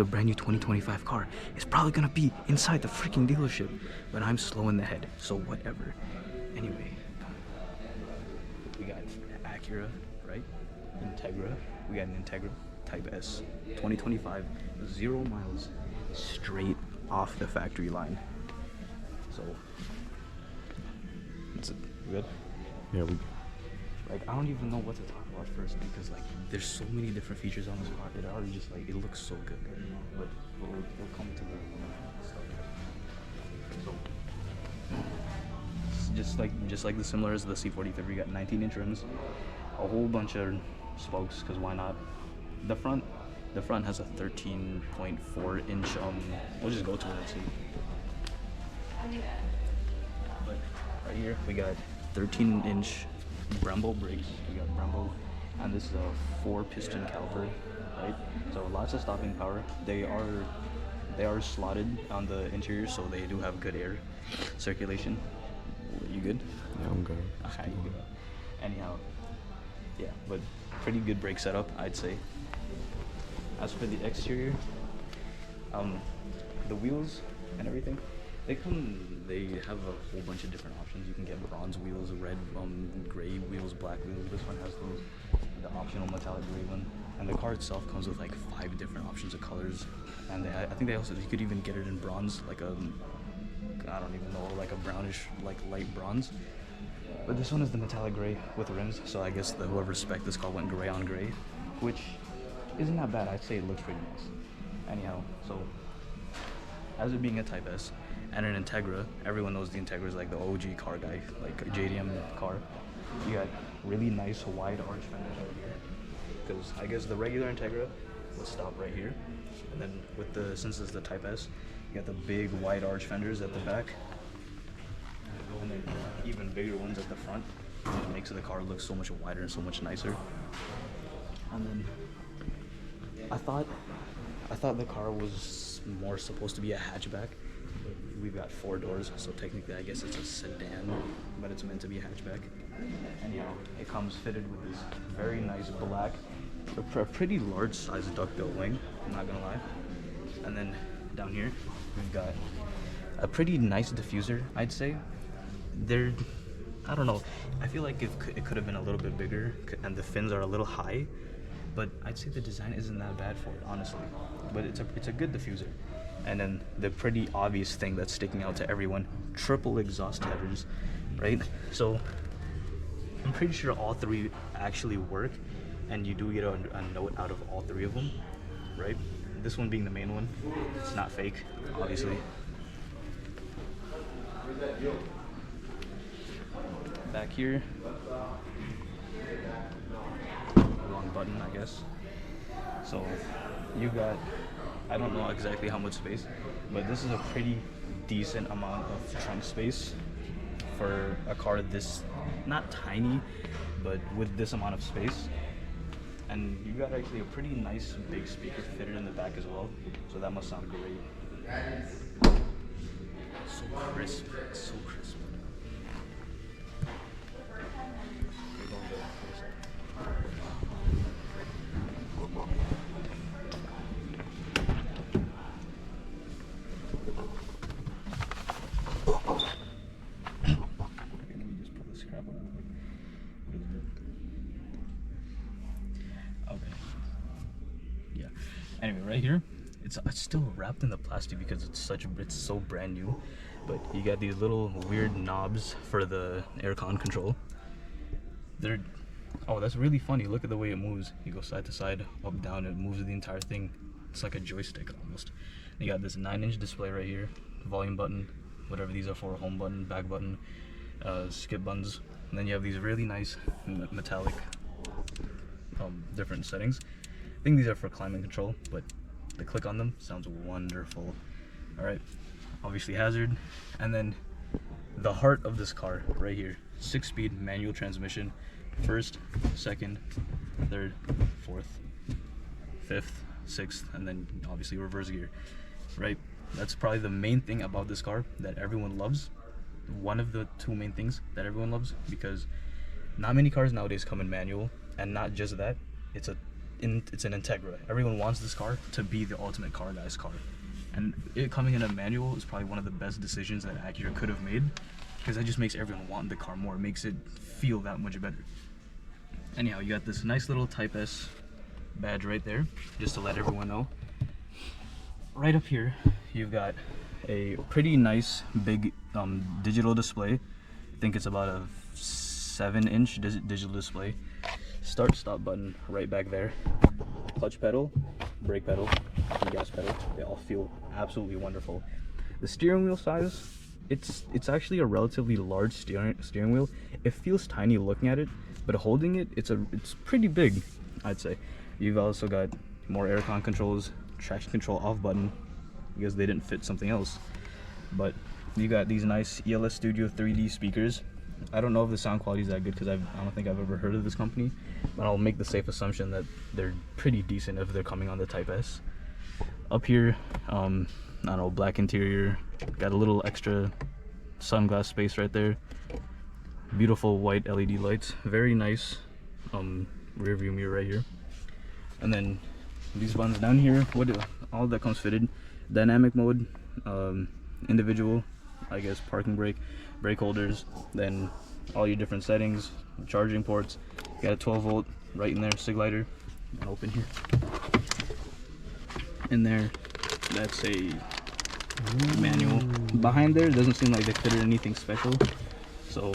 The brand new 2025 car is probably gonna be inside the freaking dealership, but I'm slow in the head, so whatever. Anyway, we got Acura, right? Integra. We got an Integra Type S, 2025, 0 miles, straight off the factory line. So, that's it. Good? Yeah, Like, I don't even know what to talk about first because, like, there's so many different features on this car. It already just, like, it looks so good. But we'll come to the stuff. So, just like the similar as the C43, we got 19-inch rims, a whole bunch of spokes, because why not? The front has a 13.4-inch, we'll just go to it and see. But right here, we got 13-inch Brembo brakes. We got Brembo, and this is a 4-piston caliper, right? So lots of stopping power. They are slotted on the interior, so they do have good air circulation. You good? Yeah, I'm good. Okay, you good. Anyhow, yeah, but pretty good brake setup, I'd say. As for the exterior, the wheels and everything, they have a whole bunch of different options. You can get bronze wheels, red, gray wheels, black wheels. This one has the optional metallic gray one. And the car itself comes with like 5 different options of colors. And I think they also, you could even get it in bronze, like a, I don't even know, like a brownish, like light bronze. But this one is the metallic gray with rims. So I guess whoever spec'd this car went gray on gray, which isn't that bad. I'd say it looks pretty nice. Anyhow, so as it being a Type S and an Integra, everyone knows the Integra is like the OG car guy, like a JDM car. You got really nice wide arch fenders right here, because I guess the regular Integra would stop right here, and then since it's the Type S, you got the big wide arch fenders at the back, and then even bigger ones at the front. It makes the car look so much wider and so much nicer. And then I thought the car was more supposed to be a hatchback, but we've got 4 doors, so technically I guess it's a sedan, but it's meant to be a hatchback. Anyhow, it comes fitted with this very nice black, a pretty large size duckbill wing, I'm not gonna lie. And then down here, we've got a pretty nice diffuser, I'd say. I don't know, I feel like it could have been a little bit bigger, and the fins are a little high, but I'd say the design isn't that bad for it, honestly. But it's a good diffuser. And then the pretty obvious thing that's sticking out to everyone, triple exhaust headers, right? So I'm pretty sure all 3 actually work, and you do get a note out of all 3 of them, right? This one being the main one, it's not fake, obviously. Back here, wrong button, I guess. So you got, I don't know exactly how much space, but this is a pretty decent amount of trunk space for a car this, not tiny, but with this amount of space. And you got actually a pretty nice big speaker fitted in the back as well, so that must sound great. So crisp, it's so crisp. Anyway, right here, it's still wrapped in the plastic because it's so brand new. But you got these little weird knobs for the aircon control. Oh, that's really funny. Look at the way it moves. You go side to side, up, down. It moves the entire thing. It's like a joystick almost. You got this 9-inch display right here, volume button, whatever these are for, home button, back button, skip buttons. And then you have these really nice metallic different settings. I think these are for climate control, but the click on them sounds wonderful. All right, obviously hazard. And then the heart of this car right here, 6-speed manual transmission, 1st, 2nd, 3rd, 4th, 5th, 6th, and then obviously reverse gear, right? That's probably the main thing about this car that everyone loves. One of the 2 main things that everyone loves, because not many cars nowadays come in manual, and not just that, it's a it's an Integra. Everyone wants this car to be the ultimate car guy's car. And it coming in a manual is probably one of the best decisions that Acura could have made, because that just makes everyone want the car more. It makes it feel that much better. Anyhow, you got this nice little Type S badge right there, just to let everyone know. Right up here, you've got a pretty nice big digital display. I think it's about a 7-inch digital display. Start stop button right back there. Clutch pedal, brake pedal, and gas pedal. They all feel absolutely wonderful. The steering wheel size, it's actually a relatively large steering wheel. It feels tiny looking at it, but holding it, it's pretty big, I'd say. You've also got more aircon controls, traction control off button, because they didn't fit something else. But you got these nice ELS Studio 3D speakers. I don't know if the sound quality is that good, because I don't think I've ever heard of this company, but I'll make the safe assumption that they're pretty decent if they're coming on the Type S. Up here, I don't know, black interior, got a little extra sunglass space right there. Beautiful white LED lights, very nice rear view mirror right here. And then these buttons down here, all that comes fitted. Dynamic mode, individual, I guess, parking brake holders, then all your different settings, charging ports. You got a 12-volt right in there, sig lighter. Open here. In there, that's a manual. Behind there, doesn't seem like they fitted anything special, so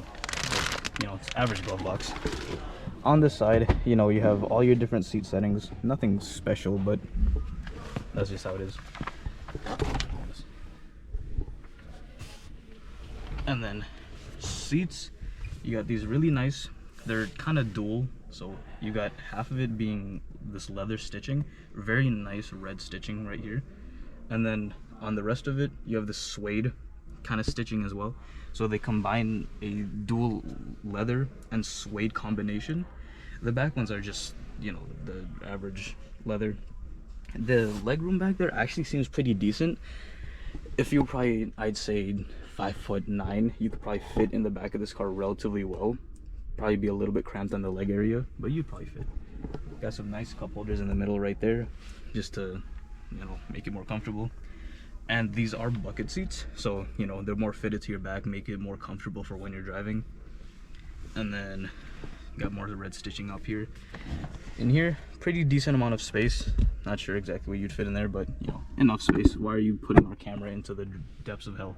you know, it's average glove box. On this side, you know, you have all your different seat settings. Nothing special, but that's just how it is. And then seats, you got these really nice, they're kind of dual, so you got half of it being this leather stitching, very nice red stitching right here, and then on the rest of it you have this suede kind of stitching as well. So they combine a dual leather and suede combination. The back ones are just, you know, the average leather. The legroom back there actually seems pretty decent. If you're probably, I'd say 5'9", you could probably fit in the back of this car relatively well. Probably be a little bit cramped on the leg area, but you'd probably fit. Got some nice cup holders in the middle right there, just to, you know, make it more comfortable. And these are bucket seats, so you know, they're more fitted to your back, make it more comfortable for when you're driving. And then got more of the red stitching up here. In here, pretty decent amount of space. Not sure exactly what you'd fit in there, but you know, enough space. Why are you putting our camera into the depths of hell?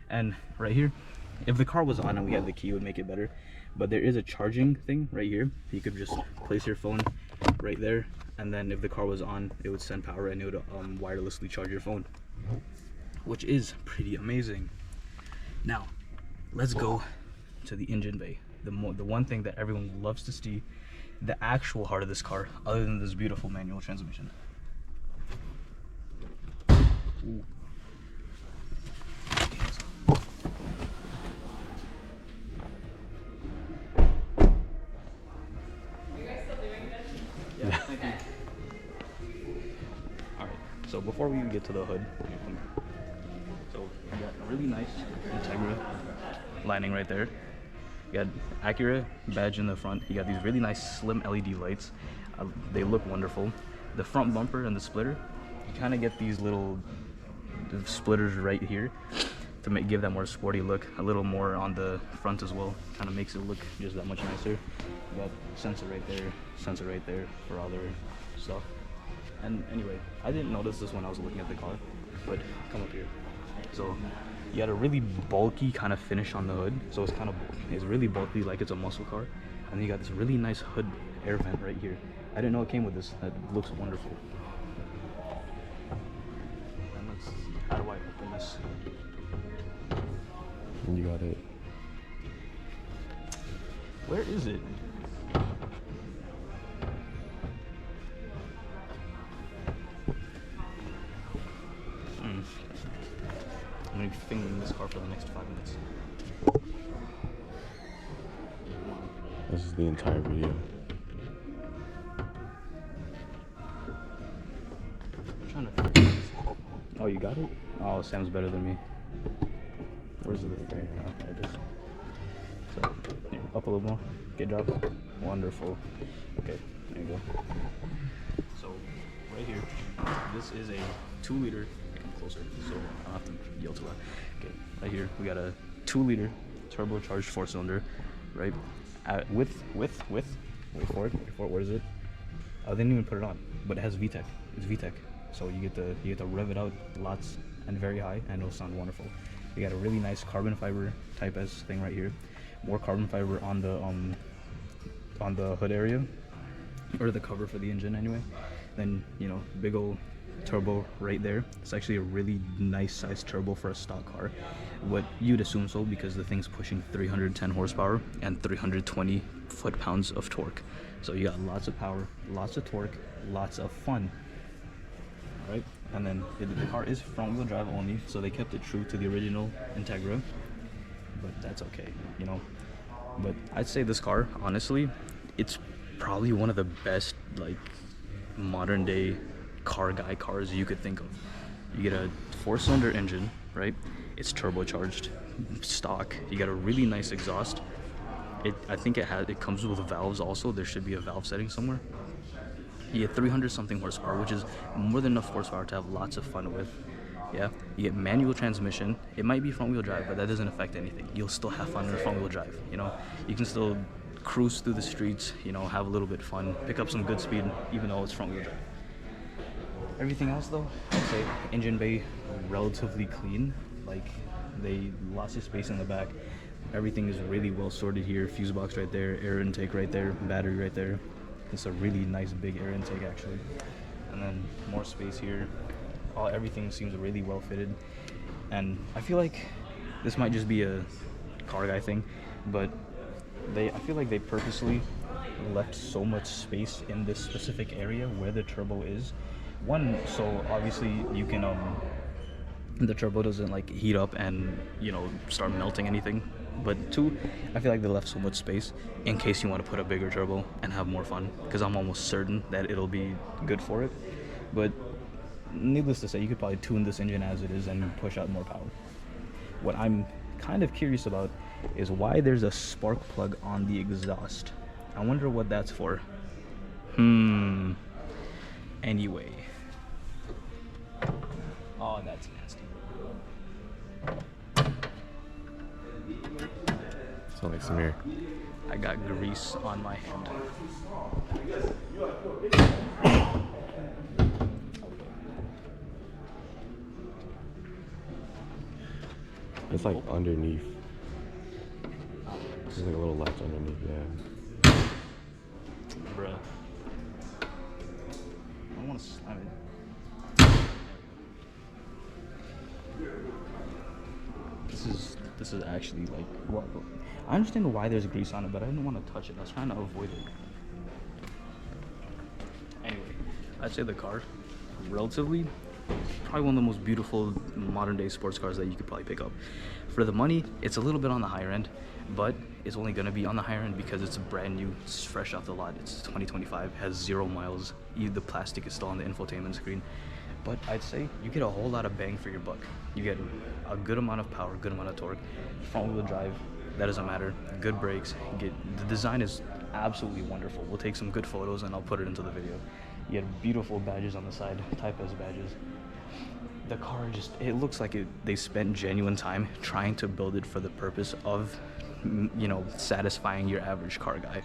And right here, if the car was on and we had the key, it would make it better, but there is a charging thing right here. You could just place your phone right there, and then if the car was on, it would send power and it would wirelessly charge your phone, which is pretty amazing. Now let's go to the engine bay, the one thing that everyone loves to see, the actual heart of this car, other than this beautiful manual transmission. Ooh. So before we even get to the hood, so you got a really nice Integra lining right there. You got Acura badge in the front. You got these really nice slim LED lights. They look wonderful. The front bumper and the splitter, you kind of get these little splitters right here to give that more sporty look. A little more on the front as well. Kind of makes it look just that much nicer. You got sensor right there for all their stuff. And anyway, I didn't notice this when I was looking at the car, but come up here. So you got a really bulky kind of finish on the hood. So it's really bulky, like it's a muscle car. And then you got this really nice hood air vent right here. I didn't know it came with this. That looks wonderful. And let's see, how do I open this? You got it. Where is it? I'm gonna be fingering this car for the next 5 minutes. This is the entire video. I'm trying to figure this. Oh, you got it? Oh, Sam's better than me. Where's the thing? Oh, there it is. So, here, up a little more. Get dropped. Wonderful. Okay. There you go. So right here, this is a 2-liter. Come closer, so I don't have to yell too loud. Okay, right here we got a 2-liter turbocharged 4-cylinder, right? With wait for it. Where is it? I didn't even put it on, but it has VTEC. It's VTEC, so you get to rev it out lots and very high, and it'll sound wonderful. You got a really nice carbon fiber Type S thing right here. More carbon fiber on the hood area, or the cover for the engine anyway. Then, you know, big old turbo right there. It's actually a really nice sized turbo for a stock car. What you'd assume so, because the thing's pushing 310 horsepower and 320 foot-pounds of torque. So you got lots of power, lots of torque, lots of fun. All right, and then the car is front-wheel drive only, so they kept it true to the original Integra, but that's okay, you know. But I'd say this car, honestly, it's probably one of the best, like, modern day car guy cars you could think of. You get a 4-cylinder engine, right? It's turbocharged, stock. You got a really nice exhaust. I think it comes with valves also. There should be a valve setting somewhere. You get 300 something horsepower, which is more than enough horsepower to have lots of fun with. Yeah, you get manual transmission. It might be front wheel drive, but that doesn't affect anything. You'll still have fun in front wheel drive, you know. You can still cruise through the streets, you know, have a little bit of fun, pick up some good speed, even though it's front wheel drive. Everything else though, I'd say engine bay relatively clean. Like, they lots of space in the back. Everything is really well sorted here. Fuse box right there, air intake right there, battery right there. It's a really nice big air intake actually. And then more space here. Everything seems really well fitted. And I feel like this might just be a car guy thing, but I feel like they purposely left so much space in this specific area where the turbo is. One, so obviously you can the turbo doesn't like heat up and, you know, start melting anything. But two, I feel like they left so much space in case you want to put a bigger turbo and have more fun, because I'm almost certain that it'll be good for it. But needless to say, you could probably tune this engine as it is and push out more power. What I'm kind of curious about is why there's a spark plug on the exhaust. I wonder what that's for. Anyway. Oh, that's nasty. Sound like Samir. I got grease on my hand. It's like underneath. There's like a little latch underneath, yeah. Bruh. I don't want to slam it. This is actually like, well, I understand why there's grease on it, but I didn't want to touch it. I was trying to avoid it. Anyway, I'd say the car, relatively, probably one of the most beautiful modern day sports cars that you could probably pick up. For the money, it's a little bit on the higher end, but it's only going to be on the higher end because it's brand new, it's fresh off the lot. It's 2025, has 0 miles. The plastic is still on the infotainment screen. But I'd say you get a whole lot of bang for your buck. You get a good amount of power, good amount of torque, front wheel drive, that doesn't matter, good brakes. The design is absolutely wonderful. We'll take some good photos and I'll put it into the video. You get beautiful badges on the side, Type S badges. The car it looks like they spent genuine time trying to build it for the purpose of, you know, satisfying your average car guy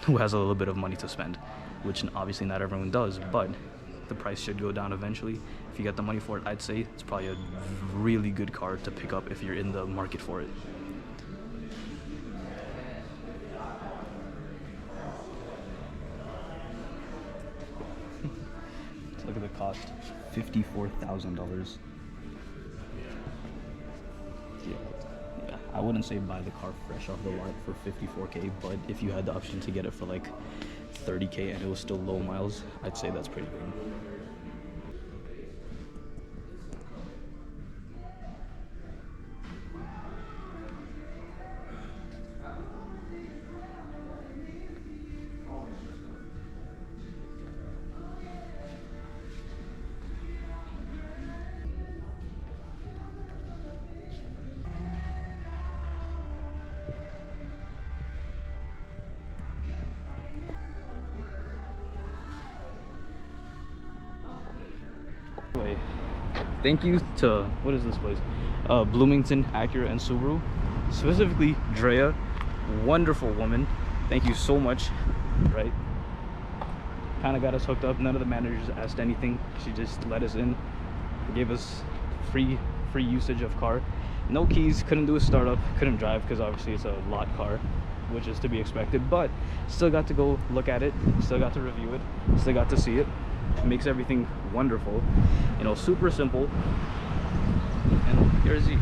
who has a little bit of money to spend, which obviously not everyone does, but the price should go down eventually. If you got the money for it, I'd say it's probably a really good car to pick up if you're in the market for it. Look at the cost, $54,000. Yeah, I wouldn't say buy the car fresh off the lot for $54K, but if you had the option to get it for like $30K and it was still low miles, I'd say that's pretty good. Anyway, thank you to, what is this place? Bloomington, Acura, and Subaru. Specifically, Drea, wonderful woman. Thank you so much, right? Kind of got us hooked up. None of the managers asked anything. She just let us in, gave us free usage of car. No keys, couldn't do a startup, couldn't drive because obviously it's a lot car, which is to be expected, but still got to go look at it, still got to review it, still got to see it. It makes everything wonderful, you know, super simple. And here's the